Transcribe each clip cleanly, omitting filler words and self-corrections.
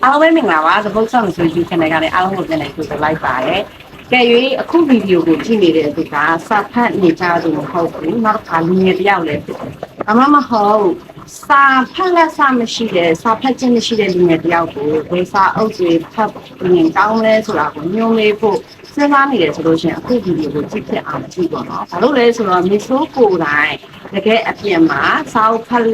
အားလုံးပဲမင်္ဂလာပါသဘောဆောင်ဆို YouTube channel ကနေအားလုံးကိုပြန်လည်ကြိုဆိုလိုက်ပါတယ်။ကဲ၍အခုဗီဒီယိုကိုကြည့်နေတဲ့သူကစာဖတ်နေကြသူမဟုတ်ဘူး။နောက်တစ်ခါလူငယ်တယောက်လည်းဖြစ်တယ်။အမမဟုတ်စာဖတ်လက်စာမရှိတဲ့စာဖတ်ခြင်းမရှိတဲ့လူငယ်တယောက်ကိုဝေစာအုပ်တွေဖတ်ရင်ကောင်းလဲဆိုတာကိုညွှန်လေးဖို့စဉ်းစားနေတယ်ဆိုလို့ရှိရင်အခုဗီဒီယိုကိုကြည့်ဖြစ်အောင်ကြည့်ပါတော့။ဘာလို့လဲဆိုတော့မစ်ဆိုးကိုယ်တိုင်တကယ်အပြင်မှာစာအုပ်ဖတ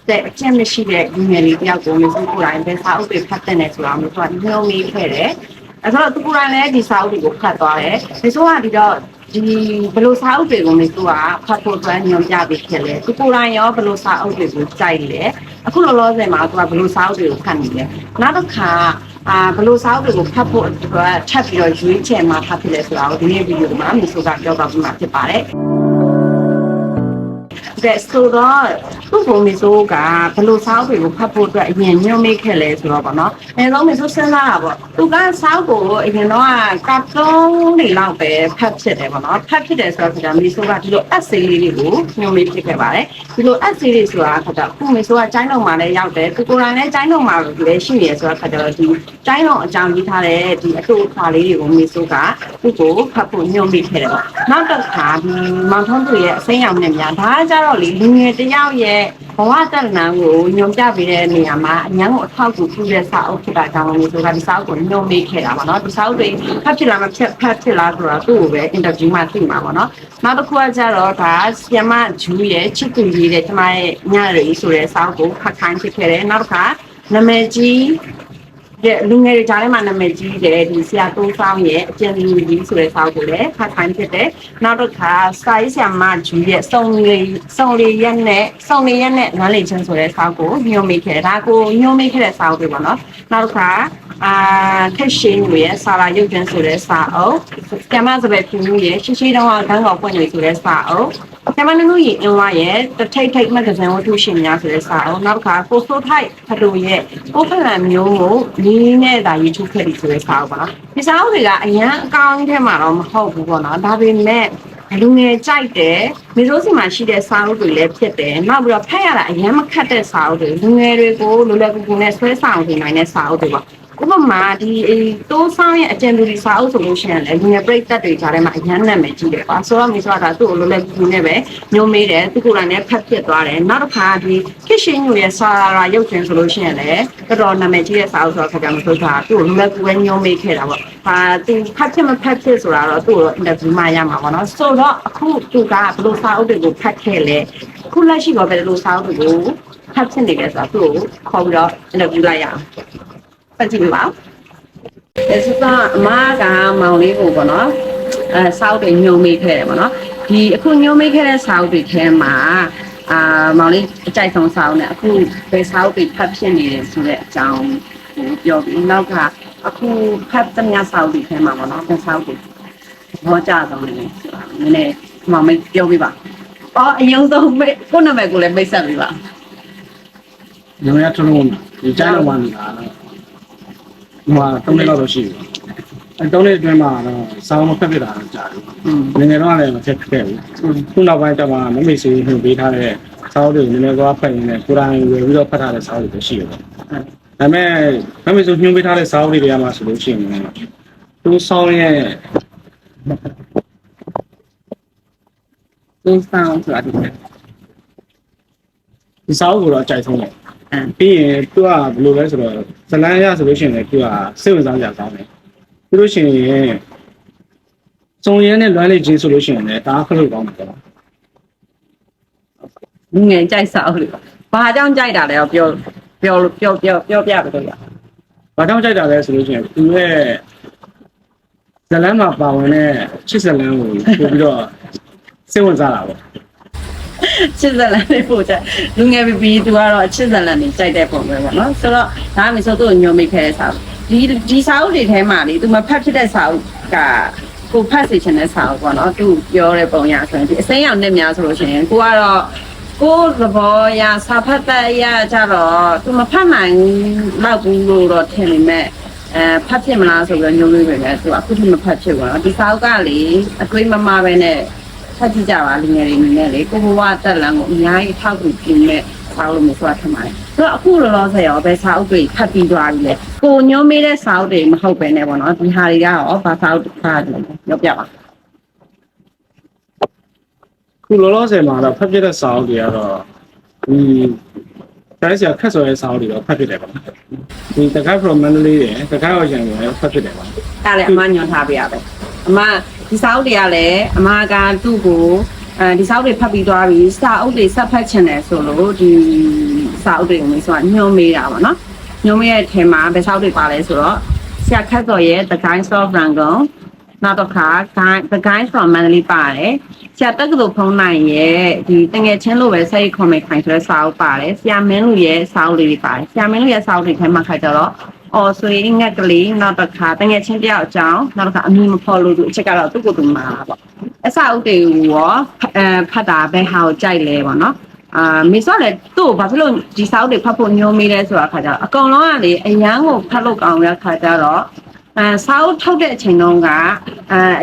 ်တဲ့အကျင့်မရှိတဲ့လူငယ်လေးတယောက်ကိုမျိုးစုကိုယ်တိုင်ပဲစာအုပ်တွေဖတ်တဲ့နေဆိုတာမျိုးကညှို့မိခဲ့တယ်။အဲဆိုတော့သူကိုယ်တိုင်လည်းဒီစာအုပ်တွေကိုဖတ်သွားတယ်။ဒီဆိုကဒီတော့ဒီဘယ်လိုစာအုပ်တွေကိုမျိုးစုကဖတ်ဖို့အတွက်ညွှန်ပြပေးခဲ့လဲ။သူကိုယ်တိုင်ရောဘယ်လိုစာအုပ်တွေကိုကြိုက်လဲ။အခုလောလောဆယ်မှာသူကဘယ်လိုစာအုပ်တွေကိုဖတ်နေလဲ။နောက်တစ်ခါဘယ်လိုစာအုပ်တွေကိုဖတ်ဖို့အတွက်ထပ်ပြီးတော့ရွေးချယ်မှာဖတ်ဖြစ်လဲဆိုတာကိုဒီနေ့ဗီဒီယိုမှာမျိုးစုကပြောပြပေးမှာဖြစ်ပါတယ်။တဲ့ဆိုတော့သူ့ဘုံမီဆိုးကဘယ်လိုစာအုပ်တွေကိုဖတ်ဖို့အတွက်အရင်ညွှန်မိခဲ့လဲဆိုတော့ဗောနော်အဲတော့မီဆိုးစဉ်းစားတာဗောသူကစာအုပ်ကိုအရင်တော့ကာတွန်းတွေလောက်ပဲဖတ်ဖြစ်တယ်ဗောနော်ဖတ်ဖြစ်တယ်ဆိုတော့မီဆိုးကဒီလို essay လေးတွေကိုညွှန်မိဖြစ်ခဲ့ပါတယ်ဒီလို essay လေးဆိုတာခါတော့အခုမီဆိုးကကျိုင်းလုံးမှာလည်းရောက်တယ်သူကိုယ်တိုင်လည်းကျိုင်းလုံးမှာလည်းရှိနေရဆိုတော့ခါတော့ဒီကျိုင်းလုံးအကြောင်းကြီးထားတဲ့ဒီအတူအခါလေးတွေကိုမီဆိုးကသူ့ကိုဖတ်ဖို့ညွှန်မိခဲ့တယ်ဗောနောက်တစ်ခါဒီမောင်ထုံးသူရဲ့အစိမ်းရောင်နဲ့များဒါကြတော့လေလူငယ်တယောက်ရဲ့ဘဝတဏ္ဍာကိုညွန်ပြပေးတဲ့နေရာမှာအញ្ញံကိုအထောက်အကူပြုတဲ့စာအုပ်ဖြစ်တာကြောင့်လည်းဆိုတာဒီစာအုပ်ကိုညွန်ပေးခဲ့တာပါเนาะဒီစာအုပ်တွေဖတ်ဖြစ်လားမဖတ်ဖြစ်လားဆိုတာသူ့ကိုပဲ interview မှာသိမှာပါเนาะနောက်တစ်ခုကကြတော့ဒါဆီယမဂျူးရဲ့ချစ်သူကြီးတဲ့ကျမရဲ့ညရီဆိုတဲ့စာအုပ်ကိုဖတ်ခိုင်းဖြစ်ခဲ့တယ်နောက်တစ်ခါနာမည်ကြီးလူငယ်တွေကြားထဲမှာနာမည်ကြီးတယ်ဒီဆရာတိုးဆောင်ရဲ့အကျဉ်းလူကြီးဆိုတဲ့စာအုပ်ကိုလည်းဖတ်ခိုင်းဖြစ်တယ်နောက်တစ်ခါစာရေးဆရာမဂျူရဲ့စုံလေးရက်နဲ့လမ်းလေးချင်းဆိုတဲ့စာအုပ်ကိုညွှန်မိခဲ့တယ်ဒါကိုညွှန်မိခဲ့တဲ့စာအုပ်တွေပေါ့နော်နောက်တစ်ခါခက်ရှင်းရဲ့စာရာရုပ်ကျွန်းဆိုတဲ့စာအုပ်ကျမစပယ်ဖြူရဲ့ရှိတုံးကခန်းကောင်ပွင့်နေဆိုတဲ့စာအုပ်ကျမနုရဲ့အင်းဝါရဲ့တထိတ်မဂ္ဂဇင်းဝတ္ထုရှင်များဆိုတဲ့စာအုပ်နောက်တစ်ခါကိုဆိုထိုက်ဖတိုရဲ့ကိုဖလန်မျိုးကိုနီးနဲ့ဒါရေးထုတ်ခဲ့ပြီဆိုတဲ့စာအုပ်ပါနော်ဒီစာအုပ်တွေကအရန်အကောင်းထဲမှာတော့မဟုတ်ဘူးပေါ့နော်ဒါပေမဲ့လူငယ်ကြိုက်တယ်မီဇိုးစီမှာရှိတဲ့စာအုပ်တွေလည်းဖြစ်တယ်နောက်ပြီးတော့ဖတ်ရတာအရန်မခတ်တဲ့စာအုပ်တွေလူငယ်တွေကိုလိုလကူကူနဲ့ဆွဲဆောင်နေနိုင်တဲ့စာအုပ်တွေပါဥပမာဒီတိုးဆောင်ရဲ့အကျဉ်းသူဒီစာအုပ်ဆိုလို့ရှိရင်လည်းလူငယ်ပြိတ္တတွေကြားထဲမှာအရန်နာမည်ကြီးတယ်ပါဆိုတော့မီဇိုးကသူ့ကိုလိုလကူကူနဲ့ပဲညွှန်မေးတယ်သူကိုယ်တိုင်လည်းဖတ်ဖြစ်သွားတယ်နောက်တစ်ခါဒီခစ်ရှင်ညိုရဲ့စာရာရုပ်ရှင်ဆိုလို့ရှိရင်လည်းတော်တော်နာမည်ကြီးတဲ့စာအုပ်ဆိုတော့ခကြမဆိုတာသူ့ကိုလိုလကူပဲညွှန်မေးခဲ့တာပေါ့သူဖတ်ဖြစ်မဖတ်ဖြစ်ဆိုတာတော့သူ့ကို interview မှာရမှာပေါ့နော်ဆိုတော့အခုသူကဘယ်လိုစာအုပ်တွေကိုဖတ်ခဲ့လဲခုလက်ရှိတော့ဘယ်လိုစာအုပ်တွေကိုဖတ်ဖြစ်နေလဲဆိုတော့သူ့ကိုခေါ်ပြီးတော့ interview လိုက်ရအောင်ဖတ်ကြည့်ပါဒါဆိုတော့အမကမောင်လေးကိုပေါ့နော်စာအုပ်တွေညွှန်မိခဲ့တယ်ပေါ့နော်ဒီအခုညွှန်မိခဲ့တဲ့စာအုပ်တွေထဲမှာမောင်လေးအကြိုက်ဆုံးစာအုပ်နဲ့အခုဘယ်စာအုပ်တွေဖတ်ဖြစ်နေတယ်ဆိုတဲ့အကြောင်းပြောပြီးနောက်ကအခုဖတ်သမျှစာအုပ်တွေထဲမှာပေါ့နော်ဘယ်စာအုပ်တွေဘောကြဆုံးနေဆိုတာနည်းနည်းမောင်မေးပြောပြပါအရင်ဆုံးကိုနာမည်ကိုလည်းမိတ်ဆက်ပြပါညောင်ရထုံးလုံးဒီကျန်းတော်ဝင်လာတော့ဟို3နှစ်လောက်တော့ရှိပြီ3နှစ်အတွင်းမှာတော့စောင်းမဖက်ပြတာတော့ကြာပြီငယ်ငယ်တော့လည်းမဖက်ခဲ့ဘူးခုနောက်ပိုင်းတော့မမေ့စေးနှုတ်ပေးထားတဲ့စောင်းတွေနည်းနည်းသွားဖက်ရင်းနဲ့ကိုယ်တိုင်ဝယ်ပြီးတော့ဖတ်ထားတဲ့စောင်းတွေရှိတယ်ပေါ့ဒါပေမဲ့မမေ့စေးညွှန်ပေးထားတဲ့စောင်းတွေတွေကမှဆိုလို့ရှိရင်သူစောင်းရဲ့သူဆောင်ဆိုတာဒီစောင်းကိုတော့ကြိုက်ဆုံးတယ်ပြီးရင်သူကဘယ်လိုလဲဆိုတော့ဇလန်းရဆိုလို့ရှိရင်လည်းသူကစိတ်ဝင်စားကြကောင်းတယ်ပြီးလို့ရှိရင်စုံရဲနဲ့လွမ်းလေးချင်းဆိုလို့ရှိရင်လည်းဒါခလုတ်ကောင်းတယ်ပေါ့လူငယ်ကြိုက်စာအုပ်တွေဘာကြောင့်ကြိုက်တာလဲပြောပြလို့ရဘာကြောင့်ကြိုက်တာလဲဆိုလို့ရှိရင်သူရဲ့ဇလန်းမှာပါဝင်တဲ့ချစ်ဇလန်းကိုပို့ပြီးတော့စိတ်ဝင်စားတာပေါ့ချစ်ဇလန်လေးပို့ကြလူငယ်ပြီးသူကတော့ချစ်ဇလန်လေးကြိုက်တဲ့ပုံပဲပေါ့နော်ဆိုတော့ဒါမှမဟုတ်သူ့ကိုညွှန်မိခဲ့တဲ့စာအုပ်ဒီစာအုပ်တွေထဲမှာလေသူမဖတ်ဖြစ်တဲ့စာအုပ်ကကိုဖတ်စေချင်တဲ့စာအုပ်ပေါ့နော်သူပြောတဲ့ပုံရဆိုရင်ဒီအစိမ်းရောင်နဲ့များဆိုလို့ရှိရင်ကိုကတော့ကိုသဘောရစာဖတ်တဲ့ရကြတော့သူမဖတ်နိုင်တော့ဘူးလို့တော့ထင်နေမဲ့ဖတ်ဖြစ်မလားဆိုပြီးညွှန်လို့ပဲသူအခုထိမဖတ်ဖြစ်ဘူးနော်ဒီစာအုပ်ကလေအတွေးမမပဲနဲ့ဖတ်ကြည့်ကြပါလူငယ်တွေအနေနဲ့လေကိုဘဝတက်လန်ကိုအများကြီးထောက်ကူပြုနေ စာအုပ်မျိုးဆိုတာထင်ပါတယ်ဆိုတော့အခုလောလောဆယ်ရောပဲစာအုပ်တွေဖတ်ပြီးသွားပြီလေကိုညွှန်းမေးတဲ့စာအုပ်တွေမဟုတ်ပဲねပေါ့နော်ဒီဟာတွေကရောဘာစာအုပ်ဖတ်တယ်ပြောပြပါ ခုလောလောဆယ်မှာတော့ဖတ်ပြတဲ့စာအုပ်တွေကတော့တိုင်းဆရာခက်စော်ရဲ့စာအုပ်တွေတော့ဖတ်ပြတယ်ပါဒီတခါ from Mandalay ရယ်တခါတော့ရန်ကုန်ရယ်ဖတ်ပြတယ်ပါ အဲ့လေအမညွှန်ထားပေးရပဲအမဒီစာအုပ်တွေကလည်းအမကသူ့ကိုဒီစာအုပ်တွေဖတ်ပြီးသွားပြီစာအုပ်တွေဆက်ဖတ်ချင်တယ်ဆိုလို့ဒီစာအုပ်တွေကိုမျိုးဆိုတာညွှန်မေးတာပါနော်ညွှန်မေးရဲ့အထင်မှာဘယ်စာအုပ်တွေပါလဲဆိုတော့ဆရာခက်စော်ရဲ့ The Guides of Rangoon နောက်တော့ခါ The Guides from Mandalay ပါတယ်ဆရာတက္ကသိုလ်ဖုံးနိုင်ရဲ့ဒီတငယ်ချင်းလို့ပဲစိတ်ခေါ်မိခိုင်ဆိုတဲ့စာအုပ်ပါတယ်ဆရာမင်းလူရဲ့စာအုပ်လေးတွေပါတယ်ဆရာမင်းလူရဲ့စာအုပ်တွေထဲမှာခါကြတော့အော်ဆိုရင်ငက်ကလေးနောက်တော့ခါတငယ်ချင်းတယောက်အကြောင်းနောက်တော့ခါအမီမဖော်လို့သူအချက်ကတော့သူ့ကိုယ်သူမှာပေါ့အစာအုပ်တွေကိုရောဖတ်တာဘယ်ဟာကိုကြိုက်လဲပေါ့နော်မေစောလည်းသူ့ဘာဖြစ်လို့ဒီစာအုပ်တွေဖတ်ဖို့ညှိုးမိလဲဆိုတာခါကြတော့အကောင်လုံးကလေအရန်ကိုဖတ်လို့ကောင်းတဲ့ခါကြတော့စာအုပ်ထုတ်တဲ့အချိန်တုန်းက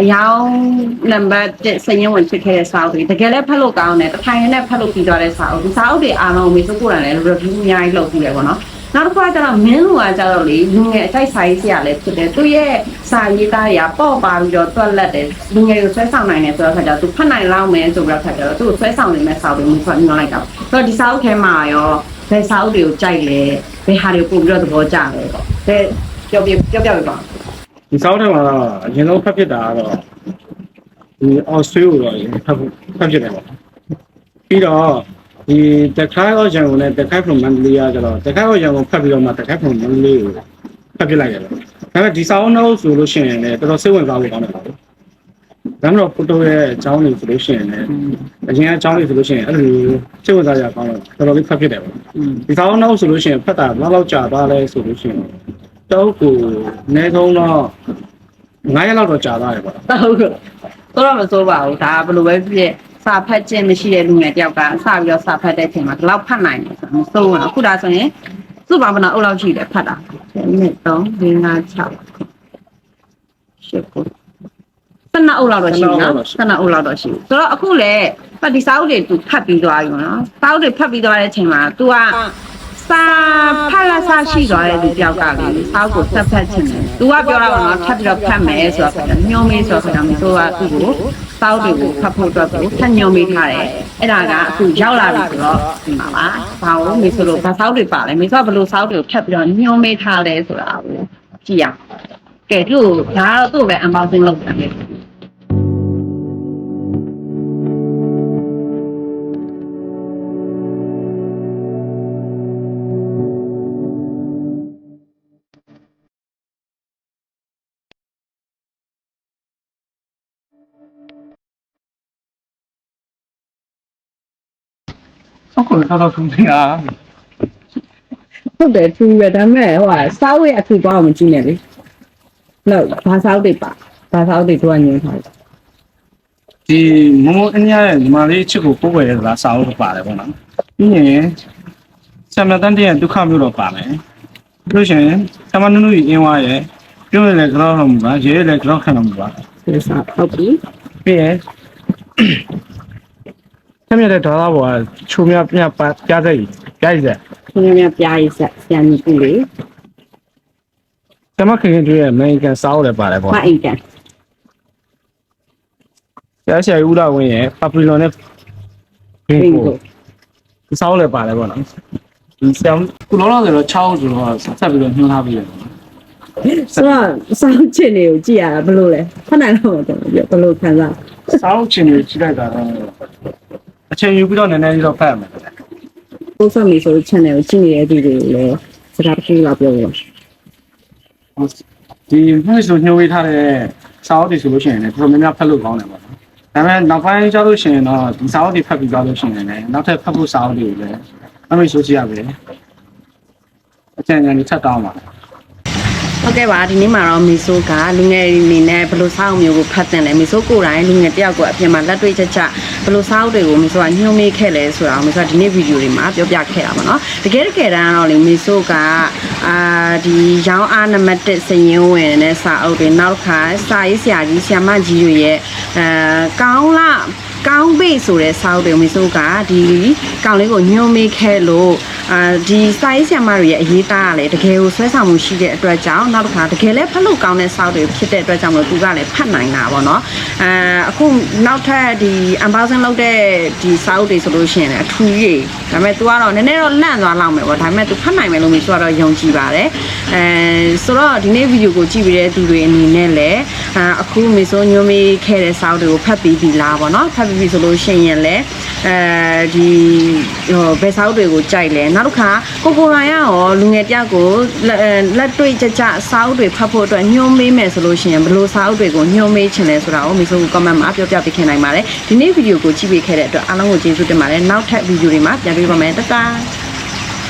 အယောင်နံပါတ်1စရင်ဝင်ဖြစ်ခဲ့တဲ့စာအုပ်တွေတကယ်လည်းဖတ်လို့ကောင်းတယ်တစ်ထိုင်နဲ့ဖတ်လို့ပြီးသွားတဲ့စာအုပ်ဒီစာအုပ်တွေအားလုံးမေစုကိုယ်တိုင်လည်း review အများကြီးလုပ်ပြီးတယ်ပေါ့နော်နောက်တစ်ခါကျတော့မင်းလူကကျတော့လေလူငယ်အတိုက်စာရေးဆရာလည်းဖြစ်တယ်သူရဲ့စာရေးသားတွေကပေါ့ပါပြီးတော့တွက်လက်တယ်လူငယ်ကိုဆွဲဆောင်နိုင်တယ်ဆိုတော့ခါကျတော့သူဖတ်နိုင်လောက်မယ်ဆိုတော့ခါကျတော့သူ့ကိုဆွဲဆောင်နေမဲ့စာအုပ်တွေမျိုးဆိုညွှန်လိုက်တာဆိုတော့ဒီစာအုပ်ထဲမှာရောဘယ်စာအုပ်တွေကိုကြိုက်လဲဘယ်ဟာတွေကိုပို့ပြီးတော့သဘောကျလဲပေါ့ဘယ်ပြောပြပါဒီစာအုပ်ထဲမှာတော့အရင်ဆုံးဖတ်ပြတာကတော့ဒီအော်စတြေးလျကိုတော့ဖတ်ပြတယ်ပေါ့ပြီးတော့ဒီတခါတော့ရန်ကုန်နဲ့တခါ from Mandalay ကကျတော့တခါတော့ရန်ကုန်ဖတ်ပြီးတော့မှတခါ from Mandalay ကိုဖတ်ပြလိုက်ရတယ်ဒါပေမဲ့ဒီစာအုပ်နှုတ်ဆိုလို့ရှိရင်လည်းတော်တော်စိတ်ဝင်စားဖို့ကောင်းတယ်ပေါ့ဒါမှမဟုတ်ဖိုတိုရဲ့အကြောင်းတွေဆိုလို့ရှိရင်လည်းအရင်အကြောင်းတွေဆိုလို့ရှိရင်အဲ့လိုစိတ်ဝင်စားရကောင်းတော့တော်တော်လေးဖတ်ပြတယ်ပေါ့ဒီစာအုပ်နှုတ်ဆိုလို့ရှိရင်ဖတ်တာဘယ်လောက်ကြာသွားလဲဆိုလို့ရှိရင်တော့ကိုအနည်းဆုံးတော့9ရက်လောက်တော့ကြာသွားတယ်ပေါ့ဟုတ်ကဲ့တော့မစိုးပါဘူးဒါဘယ်လိုပဲဖြစ်စာဖတ်ခြင်းမရှိတဲ့လူငယ်တယောက်ကစပြီးတော့စာဖတ်တဲ့အချိန်မှာဒီလောက်ဖတ်နိုင်တယ်ဆိုတော့မစိုးဘူးအခုဒါဆိုရင်စုပါမနာအုပ်လောက်ရှိတယ်ဖတ်တာ1 2 3 4 5 6 8 9 12အုပ်လောက်တော့ရှိနော်12အုပ်လောက်တော့ရှိဆိုတော့အခုလေဒီစာအုပ်တွေသူဖတ်ပြီးသွားပြီနော်စာအုပ်တွေဖတ်ပြီးသွားတဲ့အချိန်မှာ तू ကစာဖတ်လာစားရှိသွားတဲ့လူတယောက်ကလေစာအုပ်ကိုဆက်ဖတ်ချင်တယ်။ तू ကပြောတာကနော်ထပ်ပြီးတော့ဖတ်မယ်ဆိုတော့ညှိုးမေးဆိုတော့မျိုးကသူ့ကိုစာအုပ်တွေကိုဖတ်ဖို့အတွက်ကိုထပ်ညှိုးမေးထားတယ်။အဲ့ဒါကအခုရောက်လာပြီဆိုတော့ဒီမှာပါ။ဘာလို့မေးဆိုလို့စာအုပ်တွေပါလဲ။မေးဆိုတော့ဘယ်လိုစာအုပ်တွေကိုထပ်ပြီးတော့ညှိုးမေးထားလဲဆိုတာကိုကြည့်ရအောင်။ကဲသူ့ဒါကတော့သူ့ပဲ unboxing လုပ်တာပဲ။ဟုတ်ကဲ့တော့သူနေတာဟုတ်တယ်သူပဲဒါပေမဲ့ဟိုစာအုပ်ရဲ့အထူသွားအောင်မကြည့်နဲ့လေလောက်ဘာစာအုပ်တွေပါဘာစာအုပ်တွေတွားညင်းထားတယ်ဒီမမိုးအညာရဲ့ညီမလေးချစ်ကိုပို့ဝယ်ရတာစာအုပ်ပါတယ်ပေါ့နော်ပြီးရင်ဆမ်မတန်တဲ့ဒုက္ခမျိုးတော့ပါမယ်ပြီးလို့ရှိရင်ဆမ်မနုနုအင်းဝါရဲ့ပြုံးရလေကြောက်လို့ပါရဲလေကြောက်ခံလို့ပါဒီစာဟုတ်ပြီပြီးရင်ဆမ်ရတဲ့ဒေါ်လာဘောချုံမြပြပြတဲ့ပြရည်ဆက်ချုံမြပြရည်ဆက်ဆရာကြီးကူလေဆမ်မခင်ခင်တွေ့ရဲ့အမေရိကန်စာအုပ်လည်းပါတယ်ပေါ့အမေရိကန်ဆရာဦးလာဝင်းရဲ့ပါပလီလွန်နဲ့ဘင်းကိုစာအုပ်လည်းပါတယ်ပေါ့နော်ဒီဆရာကုလောလောဆိုတော့6ဆိုတော့ဆက်ပြီးတော့ညှိုးထားပြီးတယ်ဆိုတော့စာအုပ်ချင်တွေကိုကြည့်ရတာဘယ်လိုလဲဖတ်နိုင်တော့တယ်ဘယ်လိုခံစားစာအုပ်ချင်တွေကြည့်လိုက်တာတော့အချိန်ယူပြီးတော့နည်းနည်းလေးတော့ဖတ်ရမယ်ပို့ဆောင်နေဆို channel ကိုကြည့်နေတဲ့သူတွေကိုလည်းစကားတစ်ခုလောက်ပြောလို့ဒီမျိုးဆိုညှိုးဝေးထားတဲ့စာအုပ်တွေဆိုလို့ရှိရင်လည်းတော်တော်များများဖတ်လို့ကောင်းတယ်ပေါ့နော်ဒါပေမဲ့နောက်ပိုင်းကျလို့ရှိရင်တော့ဒီစာအုပ်တွေဖတ်ပြီးသွားလို့ရှိရင်လည်းနောက်ထပ်ဖတ်ဖို့စာအုပ်တွေကိုလည်းအမေဆိုကြည့်ရမယ်အချိန်ကြီးထပ်တောင်းပါဟုတ်ကဲ့ပါဒီနေ့မှာတော့မီဆိုကလူငယ်တွေအနေနဲ့ဘယ်လိုစာအုပ်မျိုးကိုဖတ်တင်လဲမီဆိုကိုယ်တိုင်လူငယ်တယောက်ကိုအပြင်မှာလက်တွေ့ချက်ဘယ်လိုစာအုပ်တွေကိုမီဆိုကညှိုးမေးခဲ့လဲဆိုတာကိုမီဆိုကဒီနေ့ဗီဒီယိုတွေမှာပြောပြခဲ့တာပါနော်တကယ်တမ်းတော့လေမီဆိုကဒီရောင်းအားနံပါတ်1စရင်ဝင်တဲ့စာအုပ်တွေနောက်တစ်ခါစာရေးဆရာကြီးဆရာမကြီးတွေရဲ့ကောင်းလား ကောင်းပိတ်ဆိုတဲ့စာအုပ်တွေမိဆိုကဒီကောင်းလေးကိုညွှန်းမေးခဲ့လို့ဒီစာရေးဆရာမတွေရဲ့အရေးသားကလည်းတကယ်ကိုဆွဲဆောင်မှုရှိတဲ့အတွက်ကြောင့်နောက်တစ်ခါတကယ်လည်းဖတ်လို့ကောင်းတဲ့စာအုပ်တွေဖြစ်တဲ့အတွက်ကြောင့်မလို့သူကလည်းဖတ်နိုင်တာပေါ့နော်အခုနောက်ထပ်ဒီ unboxing လုပ်တဲ့ဒီစာအုပ်တွေဆိုလို့ရှိရင်လည်းအထူးကြီးဒါပေမဲ့ तू ကတော့နည်းနည်းတော့လန့်သွားလောက်မယ်ပေါ့ဒါပေမဲ့ तू ဖတ်နိုင်မယ်လို့မျိုးဆိုတော့ယုံကြည်ပါတယ်ဆိုတော့ဒီနေ့ဗီဒီယိုကိုကြည့်ပြီးတဲ့သူတွေအနေနဲ့လည်းအခုမေဆိုညွှန်းမေးခဲ့တဲ့စာအုပ်တွေကိုဖတ်ပြီးပြီလားပေါ့နော်ဖတ်ပြီးပြီဆိုလို့ရှိရင်လည်းဒီဘယ်စာအုပ်တွေကိုကြိုက်လဲနောက်တစ်ခါကိုရိုင်းရောလူငယ်တယောက်ကိုလက်တွေ့ကြကြစာအုပ်တွေဖတ်ဖို့အတွက်ညွှန်းမေးမယ်ဆိုလို့ရှိရင်ဘယ်လိုစာအုပ်တွေကိုညွှန်းမေးချင်လဲဆိုတာကိုမေဆို comment မှာပြောပြပေးခင်နိုင်ပါတယ်ဒီနေ့ဗီဒီယိုကိုကြည့်ပေးခဲ့တဲ့အတွက်အားလုံးကိုကျေးဇူးတင်ပါတယ်နောက်ထပ်ဗီဒီယိုတွေမှာပြန်တွေ့ပါမယ်တတား